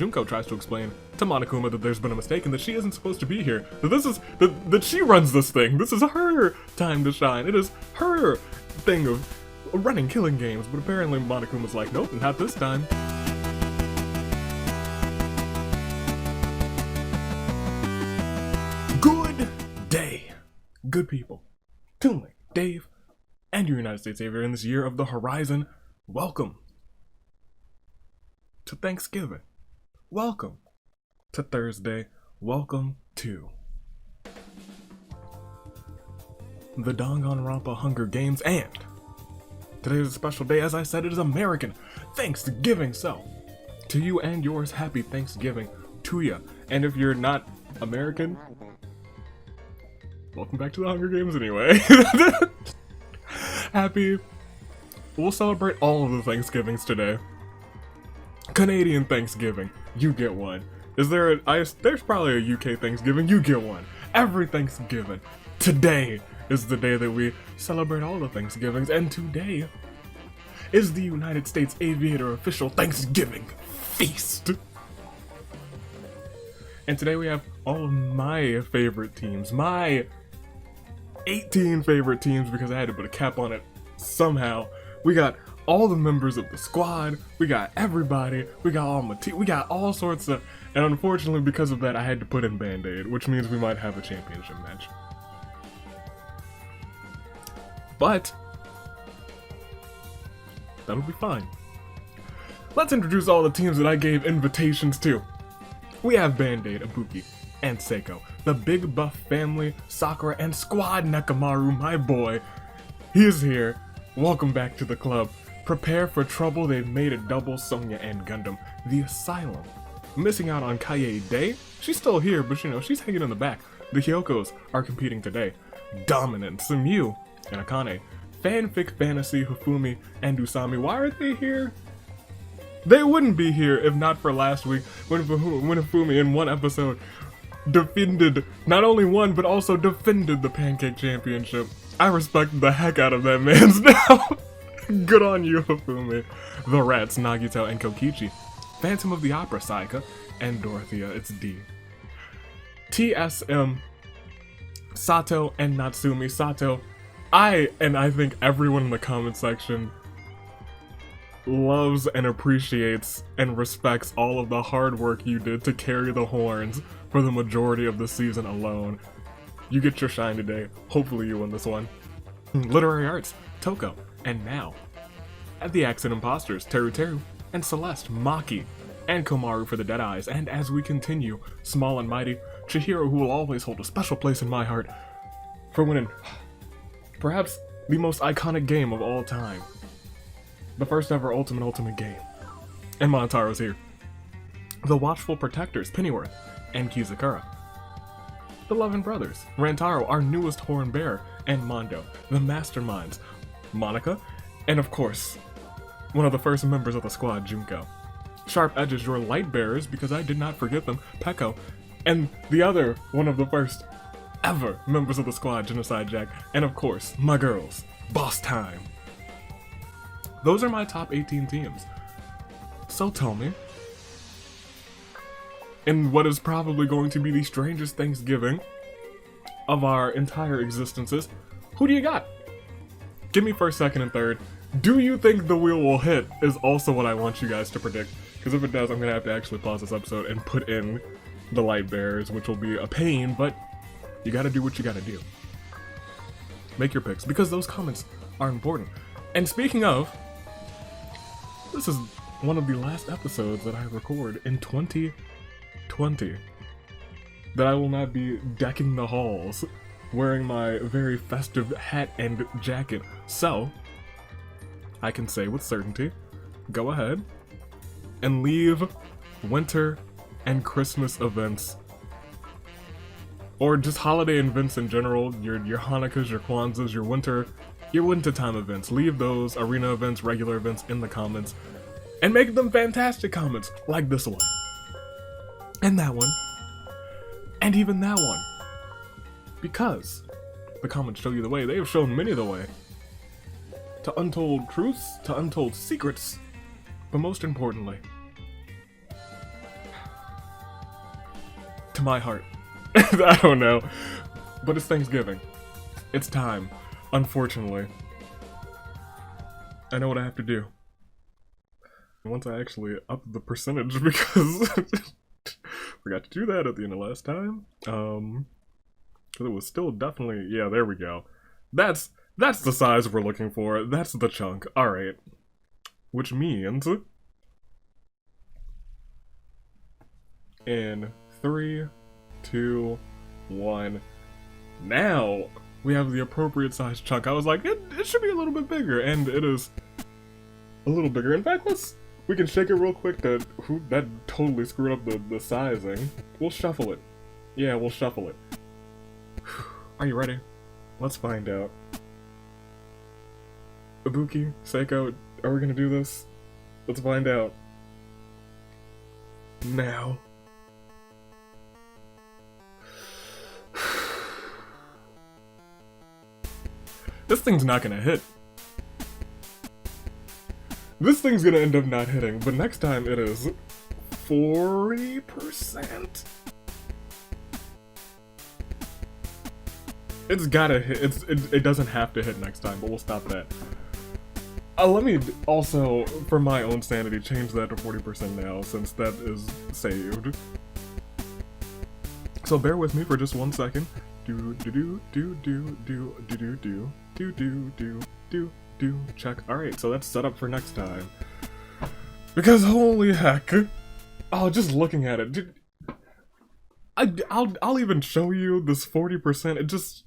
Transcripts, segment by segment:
Junko tries to explain to Monokuma that there's been a mistake and that she isn't supposed to be here. That she runs this thing. This is her time to shine. It is her thing of running killing games. But apparently Monokuma's like, nope, not this time. Good day, good people. Toonlink, Dave, and your United States Savior in this year of the Horizon. Welcome to Thanksgiving. Welcome to Thursday. Welcome to the Danganronpa Hunger Games. And today is a special day. As I said, it is American Thanksgiving. So, to you and yours, happy Thanksgiving to you. And if you're not American, welcome back to the Hunger Games anyway. We'll celebrate all of the Thanksgivings today. Canadian Thanksgiving, you get one. There's probably a UK Thanksgiving, you get one. Every Thanksgiving. Today is the day that we celebrate all the Thanksgivings, and today is the United States Aviator official Thanksgiving feast. And today we have all of my favorite teams, my 18 favorite teams, because I had to put a cap on it somehow. We got all the members of the squad, we got everybody, we got all my team, we got all sorts of, and unfortunately because of that I had to put in Band-Aid, which means we might have a championship match. But that'll be fine. Let's introduce all the teams that I gave invitations to. We have Band-Aid, Ibuki, and Seiko, the Big Buff family, Sakura, and Squad Nekamaru, my boy. He is here. Welcome back to the club. Prepare for trouble. They've made a double Sonya and Gundam. The Asylum. Missing out on Kaie Day. She's still here, but she's hanging in the back. The Hyokos are competing today. Dominant, Sumiu, and Akane. Fanfic Fantasy, Hifumi, and Usami. Why are they here? They wouldn't be here if not for last week when Hifumi in one episode defended, not only won, but also defended the Pancake Championship. I respect the heck out of that man's now. Good on you, Hifumi. The Rats, Nagito, and Kokichi. Phantom of the Opera, Saika, and Dorothea, it's D. TSM, Sato, and Natsumi. Sato, I think everyone in the comment section loves and appreciates and respects all of the hard work you did to carry the horns for the majority of the season alone. You get your shine today. Hopefully you win this one. Literary Arts, Toko, and now, at the Accent Imposters, Teru, and Celeste, Maki, and Komaru for the Dead Eyes. And as we continue, small and mighty, Chihiro, who will always hold a special place in my heart, for winning perhaps the most iconic game of all time. The first ever Ultimate game. And Montaro's here. The Watchful Protectors, Pennyworth, and Kizakura. The Lovin' Brothers, Rantaro, our newest horn bearer, and Mondo, the Masterminds, Monica, and of course, one of the first members of the squad, Junko. Sharp Edges, your light bearers, because I did not forget them, Peko, and the other one of the first ever members of the squad, Genocide Jack, and of course, my girls, Boss Time. Those are my top 18 teams. So tell me, in what is probably going to be the strangest Thanksgiving of our entire existences, who do you got? Give me first, second, and third. Do you think the wheel will hit is also what I want you guys to predict. Because if it does, I'm going to have to actually pause this episode and put in the light bearers, which will be a pain, but you got to do what you got to do. Make your picks, because those comments are important. And speaking of, this is one of the last episodes that I record in 2020 that I will not be decking the halls wearing my very festive hat and jacket. So, I can say with certainty, go ahead and leave winter and Christmas events, or just holiday events in general, your Hanukkahs, your Kwanzas, your winter time events. Leave those arena events, regular events in the comments, and make them fantastic comments like this one, and that one, and even that one. Because the comments show you the way. They have shown many the way. To untold truths, to untold secrets, but most importantly, to my heart. I don't know. But it's Thanksgiving. It's time. Unfortunately. I know what I have to do. Once I actually up the percentage, because forgot to do that at the end of last time. Because it was still definitely, yeah, there we go. That's the size we're looking for. That's the chunk. Alright. Which means in 3, 2, 1. Now we have the appropriate size chunk. I was like, it should be a little bit bigger, and it is a little bigger. In fact, we can shake it real quick. That totally screwed up the sizing. We'll shuffle it. Yeah, we'll shuffle it. Are you ready? Let's find out. Ibuki, Seiko, are we gonna do this? Let's find out. Now. This thing's not gonna hit. This thing's gonna end up not hitting, but next time it is 40%. It's gotta hit. It doesn't have to hit next time, but we'll stop that. Let me also, for my own sanity, change that to 40% now, since that is saved. So bear with me for just 1 second. Check. Alright, so that's set up for next time. Because holy heck. Oh, just looking at it. Dude, I'll even show you this 40%. It just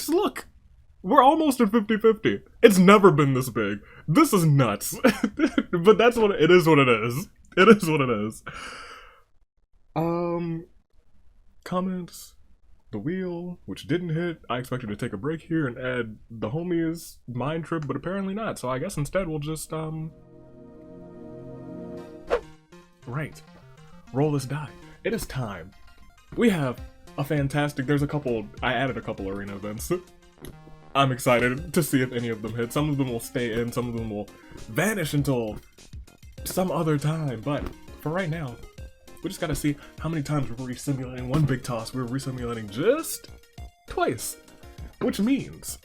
look. We're almost at 50-50. It's never been this big. This is nuts. But that's what it is. What it is. It is what it is. Comments. The wheel, which didn't hit. I expected to take a break here and add the homies mind trip, but apparently not. So I guess instead we'll just right. Roll this die. It is time. We have a fantastic. I added a couple arena events. I'm excited to see if any of them hit. Some of them will stay in, some of them will vanish until some other time. But for right now, we just gotta see how many times we're re-simulating one big toss. We're re-simulating just twice. Which means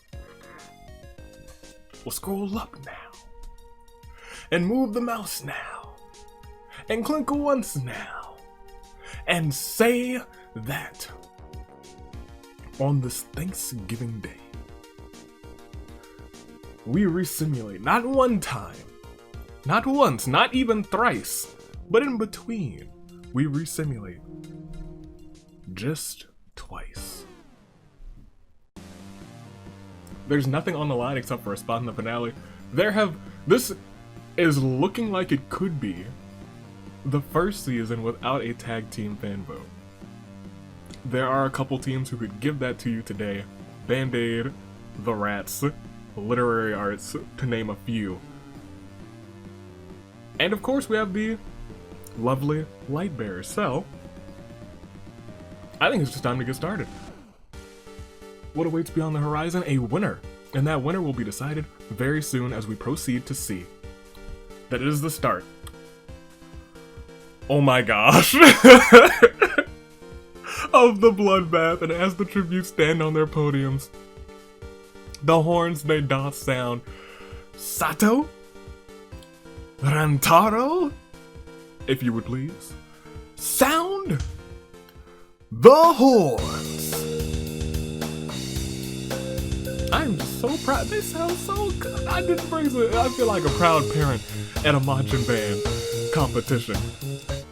we'll scroll up now. And move the mouse now. And click once now. And say that on this Thanksgiving Day, we re-simulate not one time, not once, not even thrice, but in between, we re-simulate just twice. There's nothing on the line except for a spot in the finale. This is looking like it could be the first season without a tag team fan vote. There are a couple teams who could give that to you today. Band-Aid, The Rats, Literary Arts, to name a few. And of course we have the lovely Lightbearers. So, I think it's just time to get started. What awaits beyond the horizon? A winner. And that winner will be decided very soon as we proceed to see that it is the start. Oh my gosh. Of the bloodbath, and as the tributes stand on their podiums, the horns they doth sound. Sato? Rantaro? If you would please. Sound the horns. I'm so proud. They sound so good. I feel like a proud parent at a marching band competition.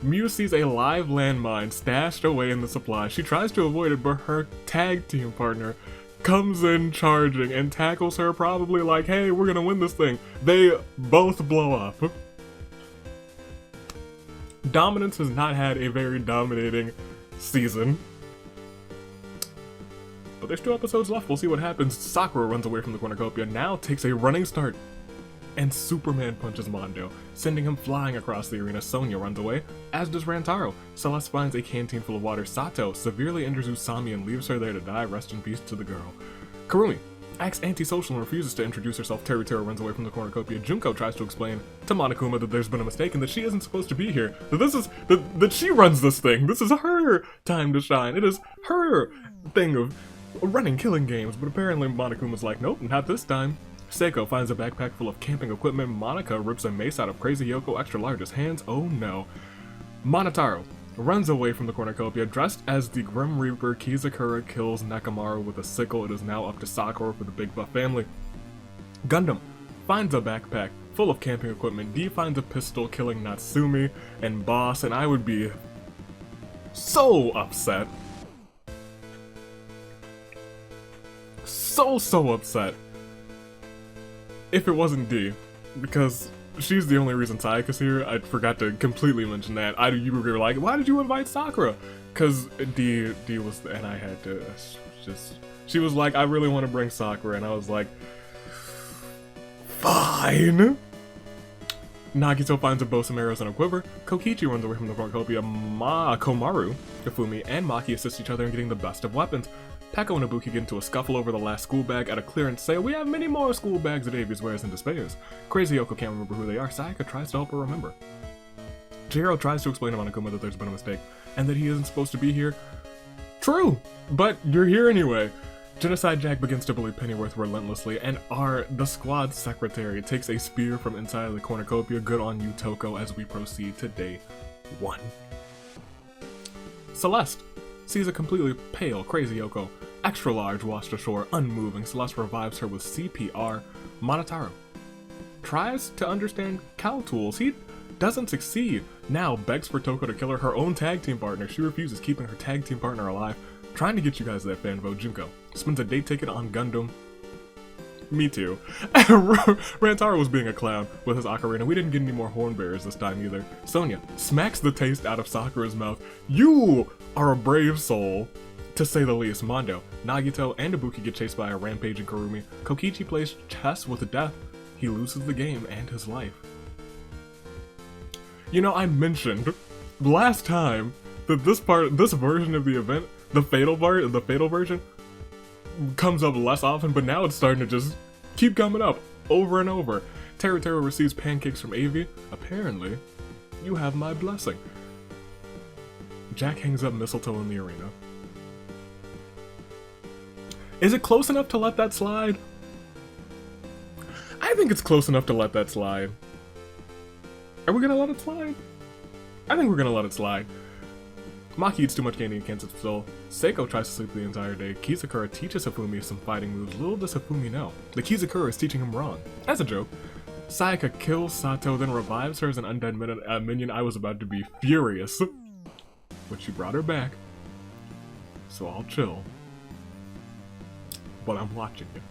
Mew sees a live landmine stashed away in the supply. She tries to avoid it, but her tag team partner comes in charging and tackles her, probably like, hey, we're gonna win this thing. They both blow up. Dominance has not had a very dominating season. But there's 2 episodes left. We'll see what happens. Sakura runs away from the cornucopia, now takes a running start. And Superman punches Mondo, sending him flying across the arena. Sonya runs away, as does Rantaro. Celeste finds a canteen full of water. Sato severely injures Usami and leaves her there to die. Rest in peace to the girl. Karumi acts antisocial and refuses to introduce herself. Teru runs away from the cornucopia. Junko tries to explain to Monokuma that there's been a mistake and that she isn't supposed to be here. That she runs this thing. This is her time to shine. It is her thing of running killing games. But apparently Monokuma's like, nope, not this time. Seiko finds a backpack full of camping equipment. Monica rips a mace out of Crazy Yoko extra large's hands. Oh no. Monotaro runs away from the cornucopia. Dressed as the Grim Reaper, Kizakura kills Nakamaru with a sickle. It is now up to Sakura for the Big Buff family. Gundam finds a backpack full of camping equipment. D finds a pistol, killing Natsumi and Boss, and I would be so upset. So upset if it wasn't D, because she's the only reason Sayaka's here. I forgot to completely mention that. You were like, why did you invite Sakura? Because D was, and I had to just, she was like, I really want to bring Sakura, and I was like, fine. Nagito finds a bow, some arrows, and a quiver. Kokichi runs away from the cornucopia. Komaru, Ifumi, and Maki assist each other in getting the best of weapons. Peko and Ibuki get into a scuffle over the last school bag. At a clearance sale, we have many more school bags that Avi's wears and despairs. Crazy Yoko can't remember who they are. Sayaka tries to help her remember. Chihiro tries to explain to Monokuma that there's been a mistake, and that he isn't supposed to be here. True, but you're here anyway. Genocide Jack begins to bully Pennyworth relentlessly, and the squad secretary takes a spear from inside of the cornucopia. Good on you, Toko, as we proceed to day 1. Celeste sees a completely pale Crazy Yoko, extra large, washed ashore, unmoving. Celeste revives her with CPR. Monotaro tries to understand cow tools. He doesn't succeed. Now begs for Toko to kill her own tag team partner. She refuses, keeping her tag team partner alive. Trying to get you guys that fan vote. Junko spends a day ticket on Gundam. Me too. Rantaro was being a clown with his ocarina. We didn't get any more horn bearers this time either. Sonia smacks the taste out of Sakura's mouth. You are a brave soul, to say the least. Mondo, Nagito, and Ibuki get chased by a rampaging Kurumi. Kokichi plays chess with death. He loses the game and his life. You know, I mentioned last time that this version of the event, the fatal version, comes up less often, but now it's starting to just keep coming up over and over. Teru receives pancakes from Avi. Apparently, you have my blessing. Jack hangs up mistletoe in the arena. Is it close enough to let that slide? I think it's close enough to let that slide. Are we gonna let it slide? I think we're gonna let it slide. Maki eats too much candy and can't sit still. Seiko tries to sleep the entire day. Kizakura teaches Hifumi some fighting moves. Little does Hifumi know that Kizakura is teaching him wrong. As a joke, Sayaka kills Sato, then revives her as an undead minion. I was about to be furious, but she brought her back, so I'll chill. But I'm watching it.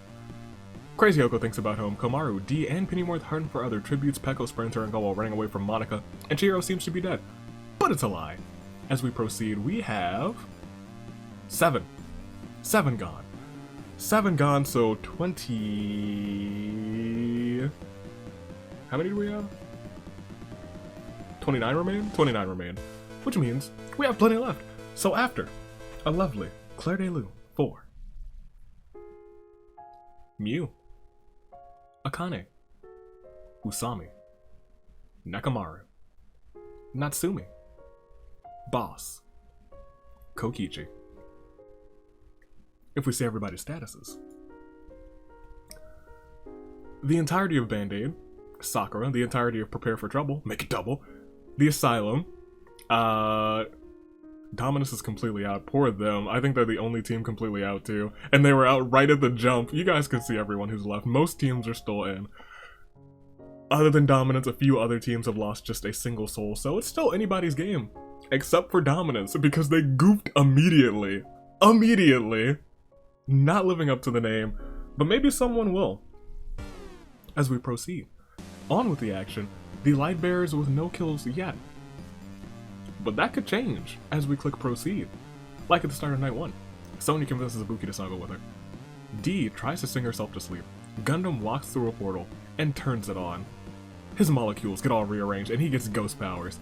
Crazy Yoko thinks about home. Komaru, D, and Pennyworth hunt for other tributes. Peko sprints her and go while running away from Monica, and Chihiro seems to be dead. But it's a lie. As we proceed, we have 7. 7 gone. 7 gone, so 20... How many do we have? 29 remain? 29 remain. Which means we have plenty left. So after a lovely Claire de Lune 4, Mew, Akane, Usami, Nakamaru, Natsumi, Boss, Kokichi. If we say everybody's statuses, the entirety of Band-Aid, Sakura, the entirety of Prepare for Trouble, make it double, the Asylum, Dominus is completely out, poor them. I think they're the only team completely out too, and they were out right at the jump. You guys can see everyone who's left. Most teams are still in. Other than Dominance, a few other teams have lost just a single soul, so it's still anybody's game. Except for Dominance, because they goofed immediately. Immediately. Not living up to the name, but maybe someone will. As we proceed, on with the action, the Light Bearers with no kills yet. But that could change as we click proceed. Like at the start of night 1, Sonya convinces Ibuki to snuggle with her. D tries to sing herself to sleep. Gundam walks through a portal and turns it on. His molecules get all rearranged and he gets ghost powers.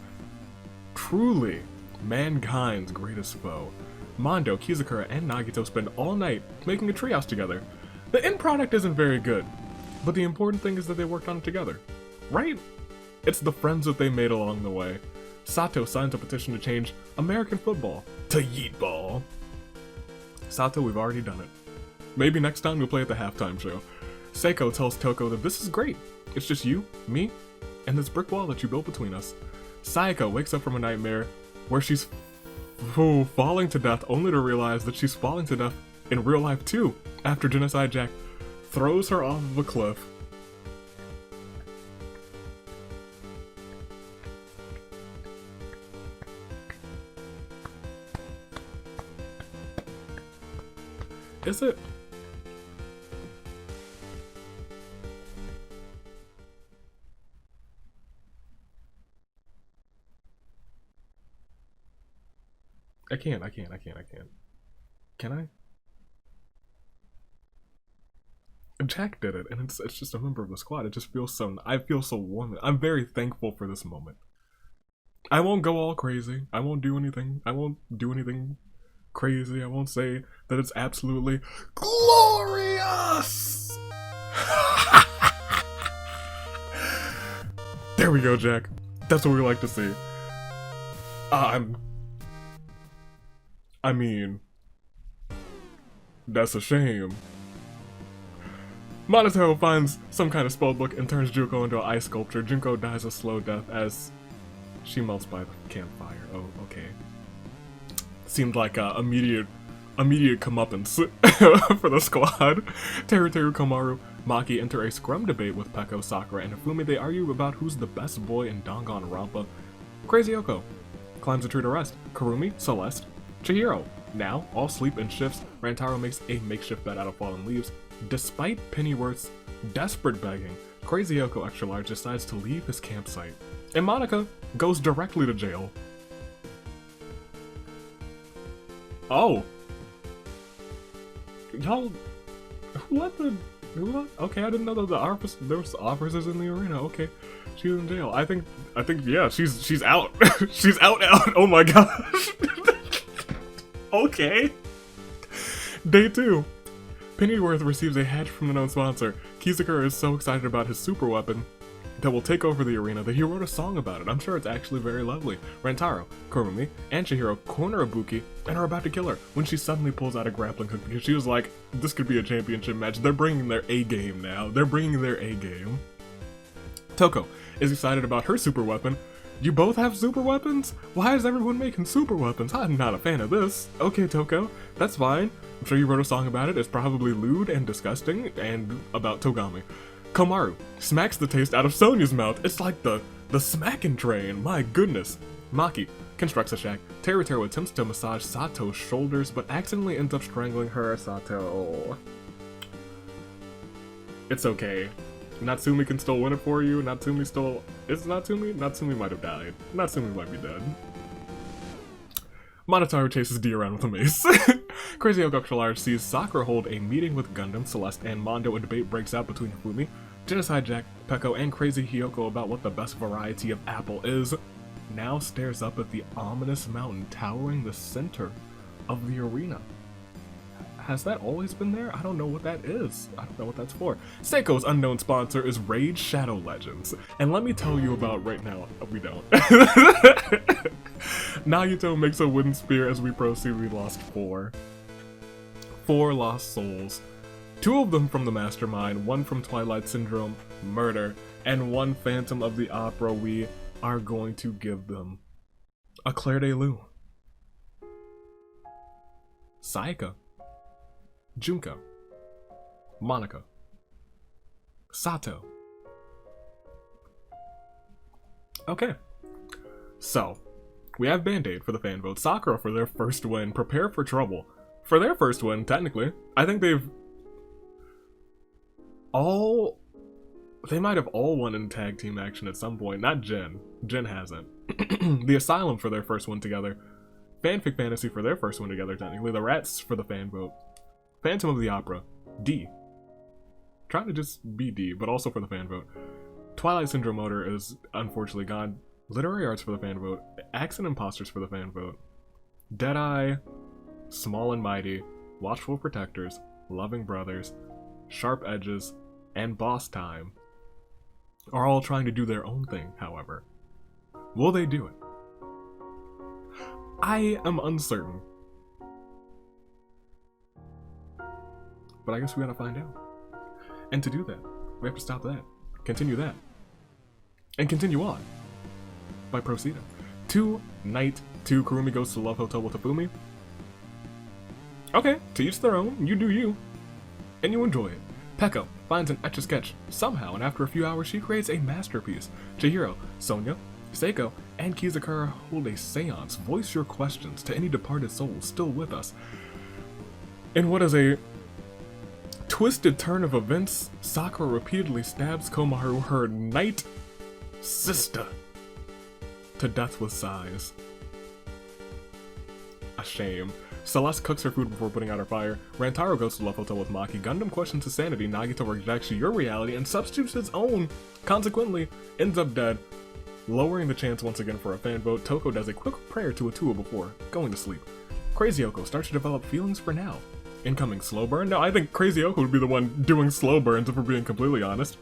Truly, mankind's greatest foe. Mondo, Kizakura, and Nagito spend all night making a treehouse together. The end product isn't very good, but the important thing is that they worked on it together, right? It's the friends that they made along the way. Sato signs a petition to change American football to yeet ball. Sato, we've already done it. Maybe next time we'll play at the halftime show. Seiko tells Toko that this is great. It's just you, me, and this brick wall that you built between us. Sayaka wakes up from a nightmare where she's falling to death, only to realize that she's falling to death in real life too, after Genocide Jack throws her off of a cliff. Is it? I can't. Can I? Jack did it, and it's just a member of the squad. It just feels so, I feel so warm. I'm very thankful for this moment. I won't go all crazy. I won't do anything crazy. I won't say that it's absolutely glorious! There we go, Jack. That's what we like to see. I mean, that's a shame. Minato finds some kind of spellbook and turns Junko into an ice sculpture. Junko dies a slow death as she melts by the campfire. Oh, okay. Seemed like immediate comeuppance for the squad. Teru, Komaru, Maki enter a scrum debate with Peko, Sakura, and Hifumi. They argue about who's the best boy in Danganronpa. Crazy Yoko climbs a tree to rest. Kurumi, Celeste, Chihiro. Now, all sleep in shifts, Rantaro makes a makeshift bed out of fallen leaves. Despite Pennyworth's desperate begging, Crazy Yoko Extra Large decides to leave his campsite. And Monica goes directly to jail. Oh. Y'all, okay, I didn't know that there was officers in the arena. Okay, she was in jail. I think, yeah, she's out. She's out. Oh my gosh. Okay. Day 2. Pennyworth receives a hatch from the known sponsor. Kizakura is so excited about his super weapon that will take over the arena that he wrote a song about it. I'm sure it's actually very lovely. Rantaro, Kurumi, and Chihiro corner Ibuki and are about to kill her when she suddenly pulls out a grappling hook because she was like, this could be a championship match. They're bringing their A game now. They're bringing their A game. Toko is excited about her super weapon. You both have super weapons? Why is everyone making super weapons? I'm not a fan of this. Okay, Toko, that's fine. I'm sure you wrote a song about it. It's probably lewd and disgusting and about Togami. Komaru smacks the taste out of Sonya's mouth. It's like the smacking train. My goodness. Maki constructs a shack. Teru attempts to massage Sato's shoulders, but accidentally ends up strangling her. Sato. It's okay. Natsumi can still win it for you. Natsumi still... Is Natsumi? Natsumi might have died. Natsumi might be dead. Monotaru chases D around with a mace. Crazy Ogokshalar sees Sakura hold a meeting with Gundam, Celeste, and Mondo. A debate breaks out between Hifumi, Genocide Jack, Peko, and Crazy Hiyoko about what the best variety of apple is. Now stares up at the ominous mountain towering the center of the arena. Has that always been there? I don't know what that is. I don't know what that's for. Seiko's unknown sponsor is Rage Shadow Legends. And let me tell you about right now, we don't. Nagito makes a wooden spear as we proceed. We lost 4. 4 lost souls. 2 of them from the Mastermind, 1 from Twilight Syndrome, Murder, and 1 Phantom of the Opera. We are going to give them a Claire de Lune. Sayaka. Junko, Monica, Sato. Okay, so we have Band-Aid for the fan vote, Sakura for their first win, Prepare for Trouble for their first win. Technically, I think they might have all won in tag team action at some point. Not Jen. Jen hasn't. The Asylum for their first one together. Fanfic Fantasy for their first one together. Technically, the Rats for the fan vote. Phantom of the Opera, D. Trying to just be D, but also for the fan vote. Twilight Syndrome Motor is unfortunately gone. Literary Arts for the fan vote. Accent Imposters for the fan vote. Deadeye, Small and Mighty, Watchful Protectors, Loving Brothers, Sharp Edges, and Boss Time are all trying to do their own thing, however. Will they do it? I am uncertain. But I guess we gotta find out. And to do that, we have to stop that, continue that, and continue on by proceeding to Night 2. Kurumi goes to Love Hotel with Hifumi. Okay, to each their own, you do you, and you enjoy it. Peko finds an Etch-a-Sketch somehow, and after a few hours she creates a masterpiece. Chihiro, Sonia, Seiko, and Kizakura hold a seance. Voice your questions to any departed soul still with us. In what is a twisted turn of events, Sakura repeatedly stabs Komaru, her night sister, to death with sighs. A shame. Celeste cooks her food before putting out her fire. Rantaro goes to Love Hotel with Maki. Gundam questions his sanity. Nagito rejects your reality and substitutes his own. Consequently, ends up dead, lowering the chance once again for a fan vote. Toko does a quick prayer to Atua before going to sleep. Crazy Oko starts to develop feelings for now. Incoming slow burn? No, I think Crazy Oko would be the one doing slow burns if we're being completely honest.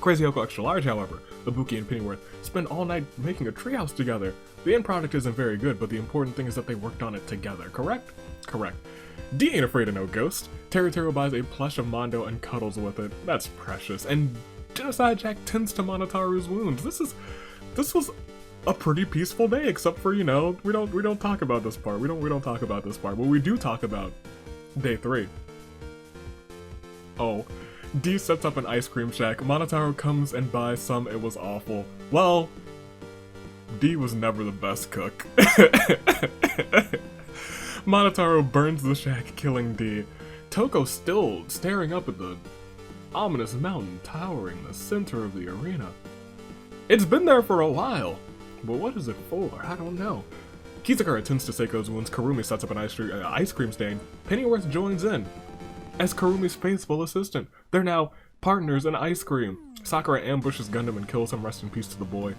Crazy Oko Extra Large, however, Ibuki and Pennyworth spend all night making a treehouse together. The end product isn't very good, but the important thing is that they worked on it together, correct? Correct. D ain't afraid of no ghost. Teruteru buys a plush of Mondo and cuddles with it. That's precious. And Genocide Jack tends to Monotaru's wounds. This was a pretty peaceful day, except for, you know, we don't talk about this part. We don't talk about this part, but we do talk about Day 3. Oh. D sets up an ice cream shack. Monotaru comes and buys some. It was awful. Well, D was never the best cook. Monotaru burns the shack, killing D. Toko still staring up at the ominous mountain towering in the center of the arena. It's been there for a while, but what is it for? I don't know. Kizakura attends to Seiko's wounds. Kurumi sets up an ice cream stand. Pennyworth joins in as Kurumi's faithful assistant. They're now partners in ice cream. Sakura ambushes Gundam and kills him. Rest in peace to the boy.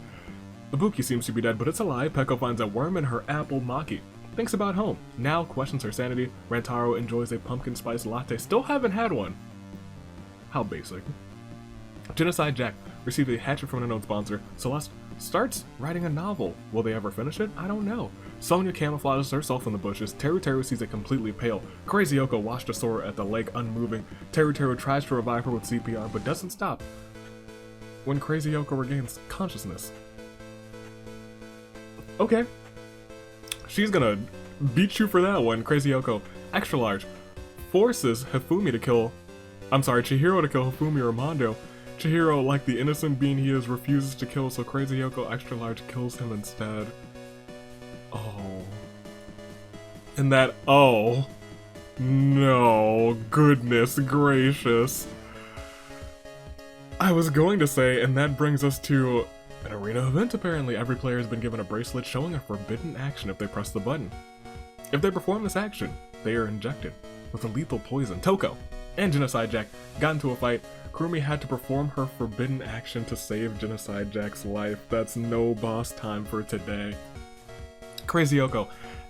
Ibuki seems to be dead, but it's a lie. Peko finds a worm in her apple. Maki thinks about home. Now questions her sanity. Rantaro enjoys a pumpkin spice latte. Still haven't had one. How basic. Genocide Jack receives a hatchet from an unknown sponsor. Celeste starts writing a novel. Will they ever finish it? I don't know. Sonia camouflages herself in the bushes. Teruteru sees it completely pale. Crazy Oko washed ashore at the lake unmoving. Teruteru tries to revive her with CPR, but doesn't stop when Crazy Oko regains consciousness. Okay. She's gonna beat you for that one. Crazy Oko, extra large, forces Chihiro to kill Hifumi or Mondo. Chihiro, like the innocent being he is, refuses to kill, so Crazy Oko extra large kills him instead. Oh. And that, oh. No, goodness gracious. I was going to say, and that brings us to an arena event apparently. Every player has been given a bracelet showing a forbidden action if they press the button. If they perform this action, they are injected with a lethal poison. Toko and Genocide Jack got into a fight. Kurumi had to perform her forbidden action to save Genocide Jack's life. That's no boss time for today. Crazy Oko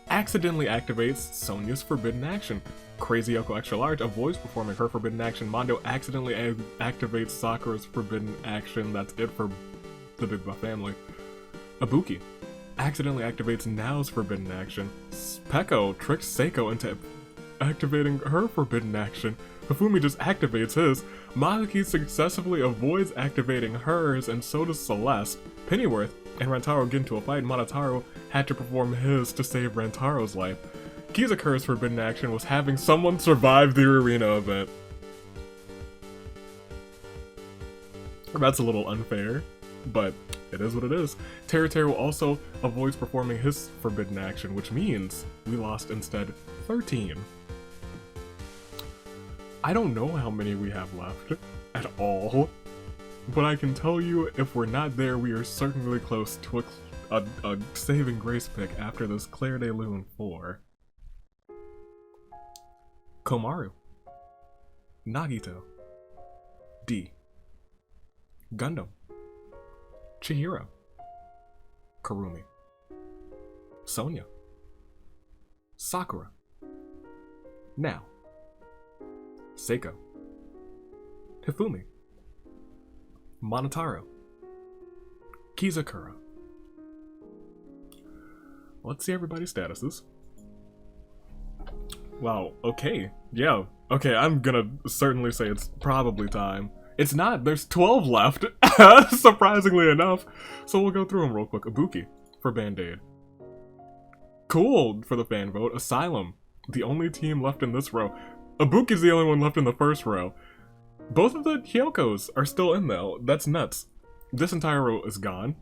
accidentally activates Sonia's forbidden action. Crazy Oko extra large avoids performing her forbidden action. Mondo accidentally activates Sakura's forbidden action. That's it for the Big Buff family. Ibuki accidentally activates Nao's forbidden action. Peko tricks Seiko into activating her forbidden action. Hifumi just activates his. Maki successfully avoids activating hers, and so does Celeste. Pennyworth and Rantaro get into a fight. Monotaru had to perform his to save Rantaro's life. Kizakura's forbidden action was having someone survive the arena event. That's a little unfair, but it is what it is. Teruteru also avoids performing his forbidden action, which means we lost instead 13. I don't know how many we have left at all, but I can tell you if we're not there, we are certainly close to a saving grace pick after this Claire de Lune 4. Komaru, Nagito, D, Gundam, Chihiro, Kurumi, Sonia, Sakura, Now, Seiko, Hifumi, Monotaro, Kizakura. Let's see everybody's statuses. Wow, okay, yeah. Okay, I'm gonna certainly say it's probably time. It's not, there's 12 left, surprisingly enough. So we'll go through them real quick. Ibuki for Band-Aid. Cool for the fan vote. Asylum, the only team left in this row. Ibuki's the only one left in the first row. Both of the Hyokos are still in though. That's nuts. This entire row is gone.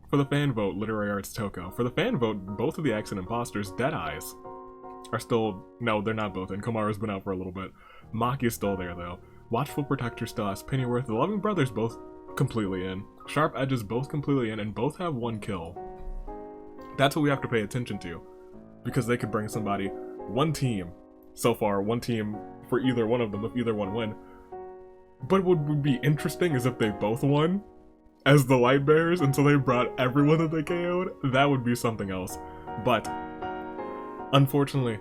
For the fan vote, Literary Arts Toko. For the fan vote, both of the Accent Imposters, Dead Eyes, are still... No, they're not both in. Komaru's been out for a little bit. Maki is still there though. Watchful Protector still has Pennyworth. The Loving Brothers both completely in. Sharp Edges both completely in, and both have 1 kill. That's what we have to pay attention to. Because they could bring somebody... 1 team. So far, 1 team for either one of them if either one win. But what would be interesting is if they both won as the Light Bearers until they brought everyone that they KO'd. That would be something else. But, unfortunately,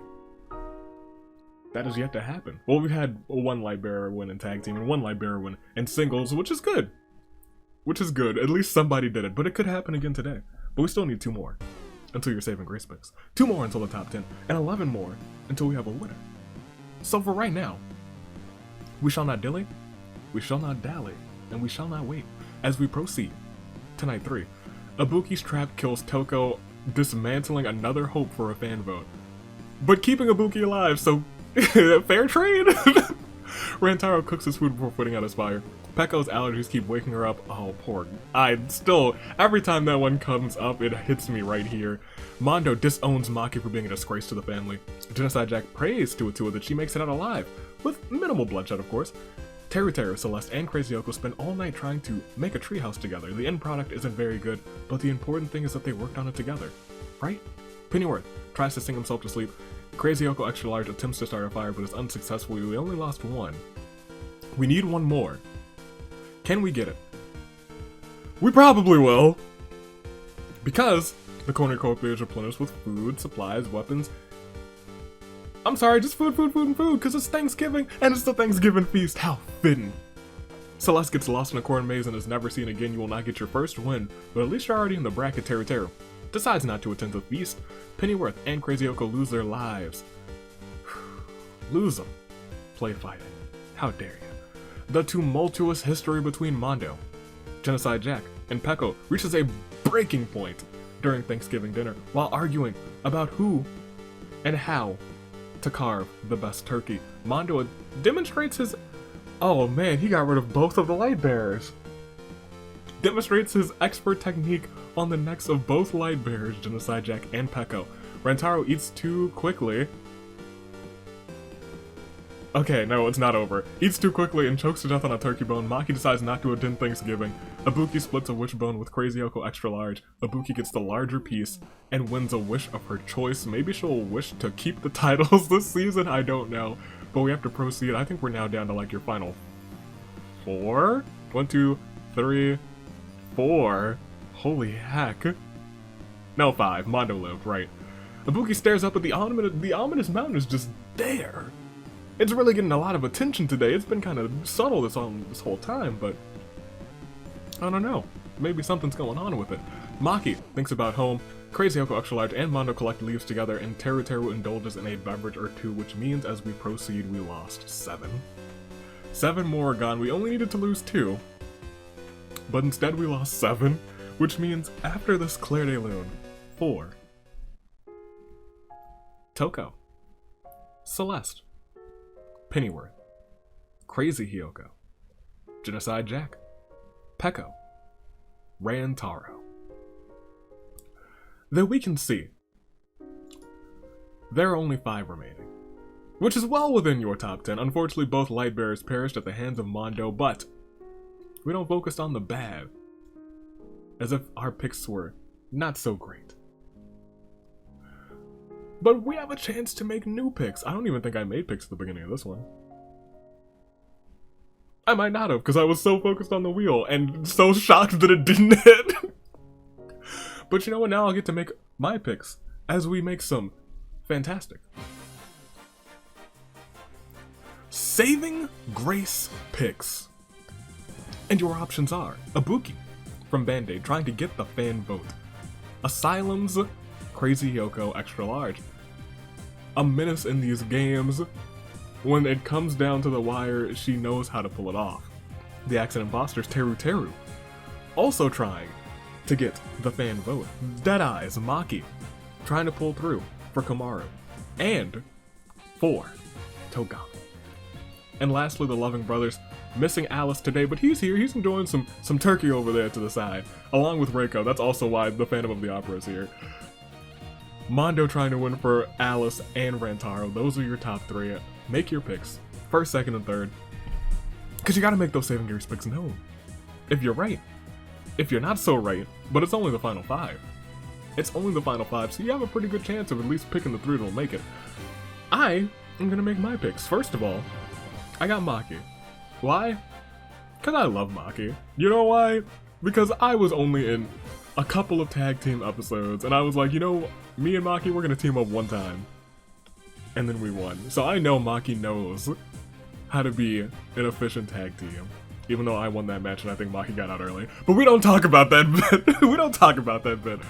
that is yet to happen. Well, we've had 1 Light Bearer win in tag team and 1 Light Bearer win in singles, which is good. Which is good. At least somebody did it. But it could happen again today. But we still need 2 more until you're saving grace picks. 2 more until the top 10. And 11 more until we have a winner. So for right now, we shall not dilly, we shall not dally, and we shall not wait as we proceed to night 3. Ibuki's trap kills Toko, dismantling another hope for a fan vote. But keeping Ibuki alive, so fair trade! Rantaro cooks his food before putting out his fire. Pekko's allergies keep waking her up. Oh, poor... every time that one comes up, it hits me right here. Mondo disowns Maki for being a disgrace to the family. Genocide Jack prays to Atua that she makes it out alive, with minimal bloodshed, of course. Teru, Celeste, and Crazy Yoko spend all night trying to make a treehouse together. The end product isn't very good, but the important thing is that they worked on it together. Right? Pennyworth tries to sing himself to sleep. Crazy Yoko Extra Large attempts to start a fire, but is unsuccessful. We only lost 1. We need 1 more. Can we get it? We probably will! Because the cornucopia is replenished with food, supplies, weapons. I'm sorry, just food, because it's Thanksgiving, and it's the Thanksgiving feast. How fitting. Celeste gets lost in a corn maze and is never seen again. You will not get your first win, but at least you're already in the bracket. Teru decides not to attend the feast. Pennyworth and Crazy Yoko lose their lives. Lose them. Play fighting. How dare you. The tumultuous history between Mondo, Genocide Jack, and Pekko reaches a breaking point during Thanksgiving dinner while arguing about who and how to carve the best turkey. Mondo demonstrates his... Oh man, he got rid of both of the Light Bearers. Demonstrates his expert technique on the necks of both Light Bearers, Genocide Jack and Pekko. Rantaro eats too quickly. Okay, no, it's not over. Eats too quickly and chokes to death on a turkey bone. Maki decides not to attend Thanksgiving. Ibuki splits a wish bone with Crazy Yoko Extra Large. Ibuki gets the larger piece and wins a wish of her choice. Maybe she'll wish to keep the titles this season, I don't know. But we have to proceed. I think we're now down to like your final 4? 1, 2, 3, 4. Holy heck. No, 5. Mondo lived, right. Ibuki stares up at the ominous mountain is just there. It's really getting a lot of attention today. It's been kind of subtle this whole time, but I don't know. Maybe something's going on with it. Maki thinks about home. Crazy Yoko Extra Large and Mondo collect leaves together, and Teru indulges in a beverage or 2, which means as we proceed, we lost 7. 7 more are gone. We only needed to lose 2, but instead we lost 7, which means after this Claire de Lune, 4. Toko, Celeste, Pennyworth, Crazy Hyoko, Genocide Jack, Pekko, Rantaro. That we can see, there are only 5 remaining, which is well within your top 10. Unfortunately, both Light Bearers perished at the hands of Mondo, but we don't focus on the bad, as if our picks were not so great. But we have a chance to make new picks. I don't even think I made picks at the beginning of this one. I might not have, because I was so focused on the wheel and so shocked that it didn't hit. But you know what? Now I'll get to make my picks as we make some fantastic saving grace picks. And your options are Ibuki from Band-Aid trying to get the fan vote, Asylum's Crazy Yoko Extra Large, a menace in these games. When it comes down to the wire, she knows how to pull it off. The Accident Imposters Teru Teru, also trying to get the fan vote. Deadeye's Maki, trying to pull through for Komaru. And for Togami. And lastly, the Loving Brothers, missing Alice today, but he's here. He's enjoying some turkey over there to the side, along with Reiko. That's also why the Phantom of the Opera is here. Mondo trying to win for Alice and Rantaro. Those are your top three. Make your picks. First, second, and third. Because you gotta make those Saving Gears picks known. If you're right. If you're not so right, but it's only the final five. It's only the final five, so you have a pretty good chance of at least picking the three that'll make it. I am gonna make my picks. First of all, I got Maki. Why? Because I love Maki. You know why? Because I was only in a couple of tag team episodes, and I was like, you know, me and Maki, we're gonna team up one time. And then we won. So I know Maki knows how to be an efficient tag team. Even though I won that match and I think Maki got out early. But we don't talk about that bit. We don't talk about that bit.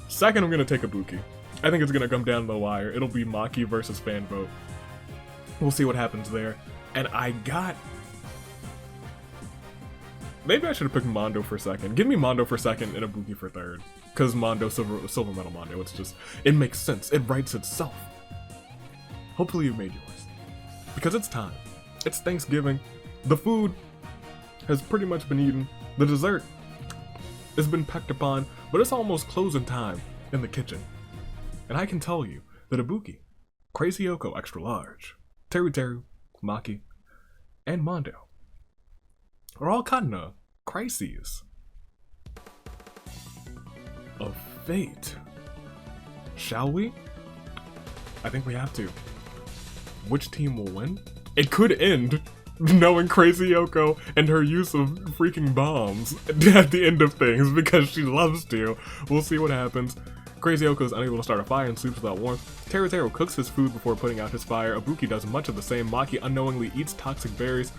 Second, I'm gonna take Ibuki. I think it's gonna come down to the wire. It'll be Maki versus fan vote. We'll see what happens there. And I got... Maybe I should have picked Mondo for second. Give me Mondo for second and Ibuki for third. Because Mondo, Silver Metal Mondo, it's just... It makes sense. It writes itself. Hopefully you've made yours. Because it's time. It's Thanksgiving. The food has pretty much been eaten. The dessert has been pecked upon, but it's almost closing time in the kitchen. And I can tell you that Ibuki, Crazy Yoko Extra Large, Teru Teru, Maki, and Mondo are all caught in a crises of fate. Shall we? I think we have to. Which team will win? It could end knowing Crazy Yoko and her use of freaking bombs at the end of things because she loves to. We'll see what happens. Crazy Yoko is unable to start a fire and sleeps without warmth. Teru Teru cooks his food before putting out his fire. Ibuki does much of the same. Maki unknowingly eats toxic berries.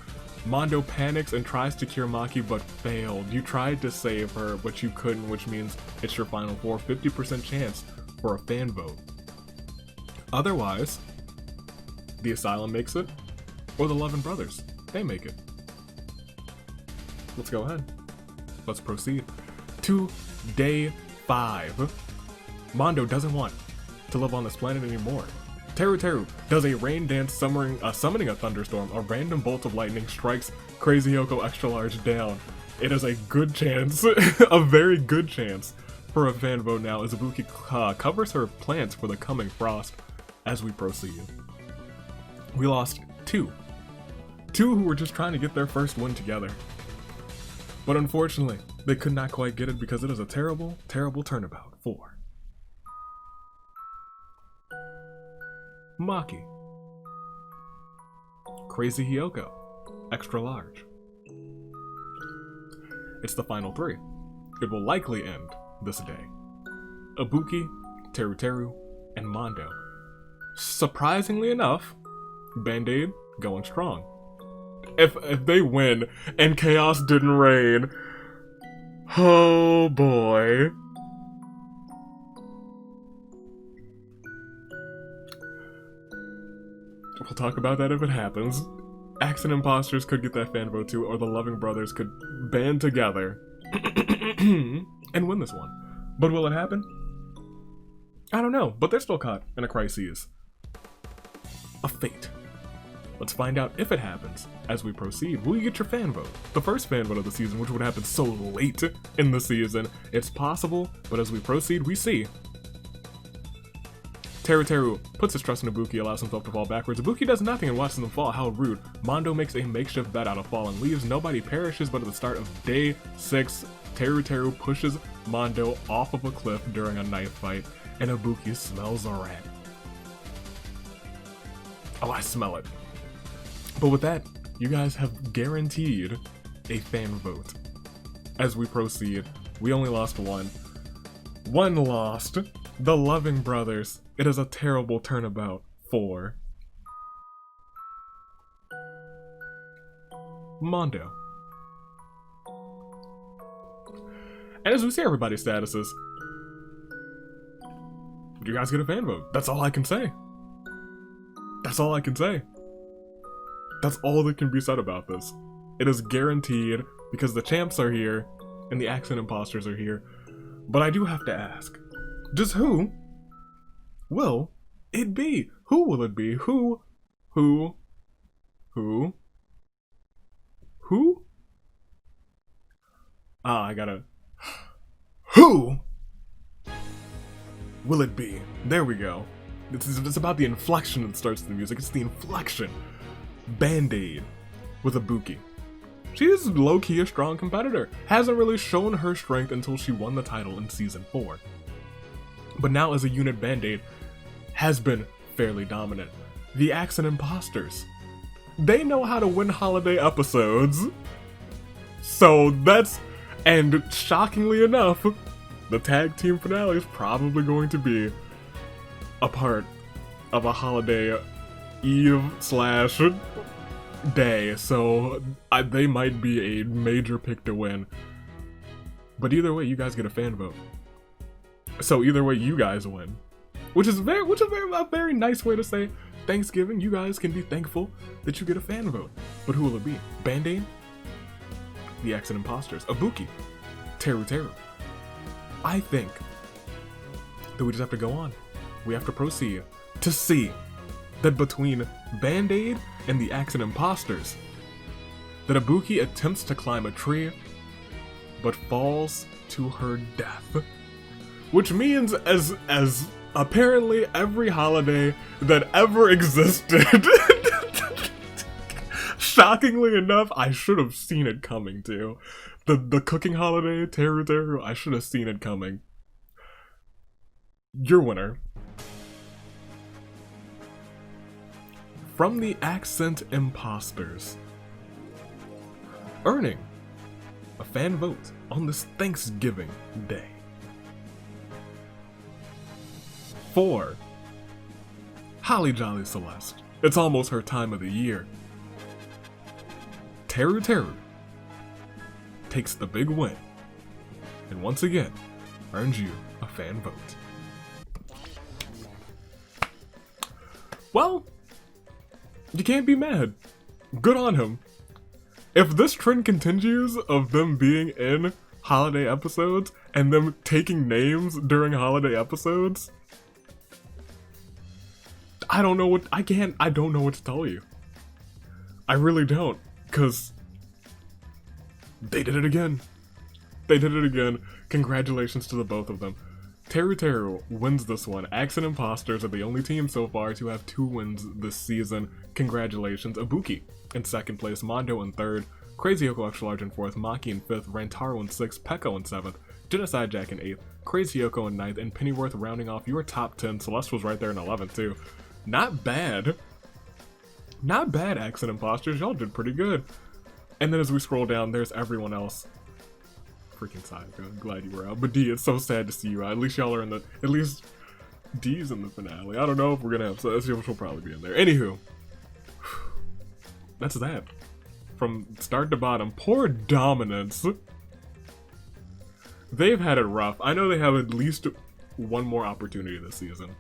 Mondo panics and tries to cure Maki but failed. You tried to save her, but you couldn't, which means it's your final four. 50% chance for a fan vote. Otherwise, the Asylum makes it, or the Loving Brothers, they make it. Let's go ahead. Let's proceed to day 5. Mondo doesn't want to live on this planet anymore. Teru Teru does a rain dance summoning a thunderstorm. A random bolt of lightning strikes Crazy Yoko Extra Large down. It is a good chance, a very good chance for a fan vote now as Ibuki covers her plants for the coming frost as we proceed. We lost two who were just trying to get their first win together. But unfortunately, they could not quite get it because it is a terrible, terrible turnabout for Maki, Crazy Hyoko, Extra Large. It's the final 3. It will likely end this day. Ibuki, Teru Teru, and Mondo. Surprisingly enough, Band-Aid going strong. If they win and chaos didn't reign, oh boy. We'll talk about that if it happens. Accident Imposters could get that fan vote too, or the Loving Brothers could band together and win this one. But will it happen? I don't know, but they're still caught in a crisis of fate. Let's find out if it happens as we proceed. Will you get your fan vote? The first fan vote of the season, which would happen so late in the season. It's possible, but as we proceed, we see Teru Teru puts his trust in Ibuki, allows himself to fall backwards. Ibuki does nothing and watches them fall. How rude. Mondo makes a makeshift bed out of fallen leaves. Nobody perishes, but at the start of day 6, Teru Teru pushes Mondo off of a cliff during a knife fight, and Ibuki smells a rat. Oh, I smell it. But with that, you guys have guaranteed a fan vote. As we proceed, we only lost one. One lost. The Loving Brothers. It is a terrible turnabout for Mondo. And as we see everybody's statuses, you guys get a fan vote. That's all I can say. That's all I can say. That's all that can be said about this. It is guaranteed because the champs are here and the accent imposters are here. But I do have to ask, just who will it be? Who will it be? Who? I gotta... Who will it be? There we go. It's about the inflection that starts the music. It's the inflection. Band-Aid with Ibuki. She is low-key a strong competitor. Hasn't really shown her strength until she won the title in Season 4. But now as a unit, Band-Aid has been fairly dominant. The accent imposters. They know how to win holiday episodes. So that's... And shockingly enough, the tag team finale is probably going to be a part of a holiday eve / day, so they might be a major pick to win. But either way, you guys get a fan vote. So either way, you guys win, which is a very nice way to say Thanksgiving. You guys can be thankful that you get a fan vote. But who will it be? Band-Aid, the accent imposters, Ibuki, Teru. I think that we just have to go on. We have to proceed to see that between Band-Aid and the accent imposters, that Ibuki attempts to climb a tree, but falls to her death. Which means as apparently every holiday that ever existed, shockingly enough, I should have seen it coming too. The cooking holiday, Teru, I should have seen it coming. Your winner. From the accent imposters, earning a fan vote on this Thanksgiving Day. For Holly Jolly Celeste. It's almost her time of the year. Teru takes the big win, and once again, earns you a fan vote. Well, you can't be mad. Good on him. If this trend continues of them being in holiday episodes and them taking names during holiday episodes, I don't know what to tell you. I really don't, because they did it again. They did it again. Congratulations to the both of them. Teru wins this one. Accent Imposters are the only team so far to have 2 wins this season. Congratulations. Ibuki in 2nd place, Mondo in 3rd, Crazy Yoko Extra Large in 4th, Maki in 5th, Rantaro in 6th, Pekko in 7th, Genocide Jack in 8th, Crazy Yoko in 9th, and Pennyworth rounding off your top 10. Celeste was right there in 11th too. Not bad. Not bad, Accent Imposters. Y'all did pretty good. And then as we scroll down, there's everyone else. Freaking Sayaka, I'm glad you were out. But D, it's so sad to see you out. At least y'all are in the... At least D's in the finale. I don't know if we're gonna have... So she'll probably be in there. Anywho. That's that. From start to bottom. Poor Dominance. They've had it rough. I know they have at least one more opportunity this season.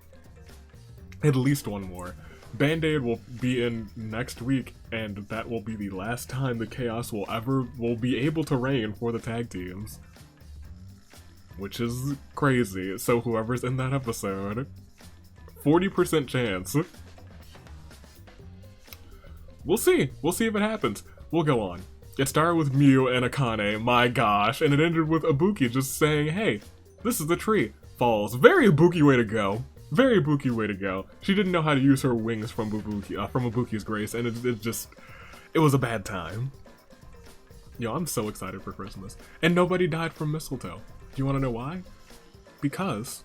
At least one more. Band-Aid will be in next week, and that will be the last time the Chaos will be able to reign for the tag teams. Which is crazy. So whoever's in that episode, 40% chance. We'll see. We'll see if it happens. We'll go on. It started with Mew and Akane, my gosh, and it ended with Ibuki just saying, hey, this is the tree. Falls. Very Ibuki way to go. Very Ibuki way to go. She didn't know how to use her wings from Ibuki's grace, and it was a bad time. Yo, I'm so excited for Christmas. And nobody died from mistletoe. Do you want to know why? Because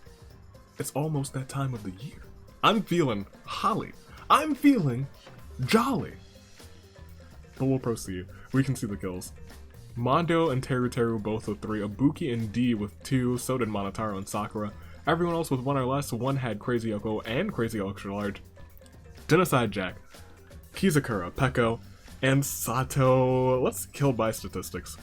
it's almost that time of the year. I'm feeling holly. I'm feeling jolly. But we'll proceed. We can see the kills. Mondo and Teru both with 3. Ibuki and D with 2. So did Monotaro and Sakura. Everyone else with 1 or less. 1 had Crazy Yoko and Crazy Extra Large. Genocide Jack, Kizakura, Pekko, and Sato. Let's kill by statistics.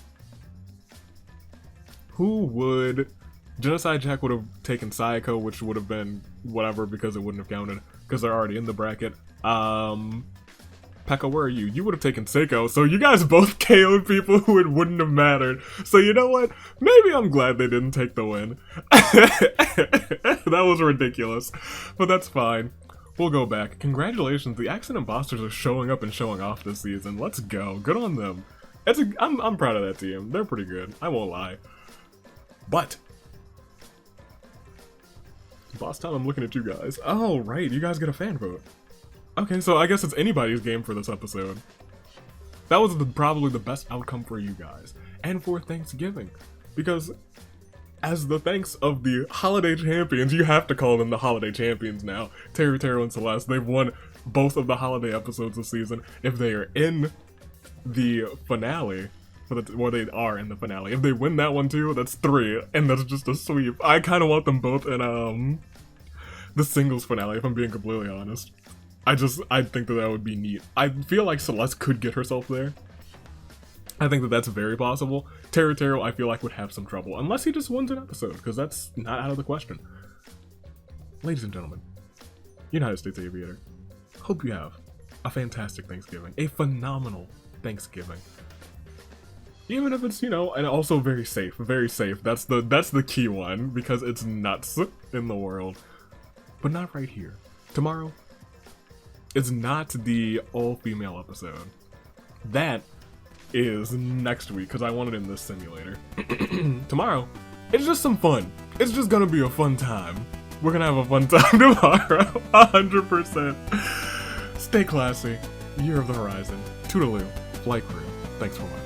Who would... Genocide Jack would have taken Sayako, which would have been whatever because it wouldn't have counted, because they're already in the bracket. Pekka, where are you? You would have taken Seiko, so you guys both KO'd people who it wouldn't have mattered. So you know what? Maybe I'm glad they didn't take the win. That was ridiculous, but that's fine. We'll go back. Congratulations, the Accent Imposters are showing up and showing off this season. Let's go. Good on them. I'm proud of that team. They're pretty good. I won't lie. But boss time, I'm looking at you guys. Oh, right, you guys get a fan vote. Okay, so I guess it's anybody's game for this episode. That was probably the best outcome for you guys. And for Thanksgiving. Because as the thanks of the holiday champions, you have to call them the holiday champions now. Teru and Celeste, they've won both of the holiday episodes this season. If they are in the finale, or they are in the finale. If they win that one too, that's 3, and that's just a sweep. I kind of want them both in the singles finale, if I'm being completely honest. I think that would be neat. I feel like Celeste could get herself there. I think that that's very possible. Teru, I feel like, would have some trouble, unless he just wins an episode, because that's not out of the question. Ladies and gentlemen, United States Aviator, hope you have a fantastic Thanksgiving, a phenomenal Thanksgiving. Even if it's, you know, and also very safe, very safe. That's the key one, because it's nuts in the world. But not right here. Tomorrow, it's not the all-female episode. That is next week, because I want it in this simulator. Tomorrow, it's just some fun. It's just gonna be a fun time. We're gonna have a fun time tomorrow, 100%. Stay classy. Year of the Horizon. Toodaloo. Flight crew. Thanks for watching.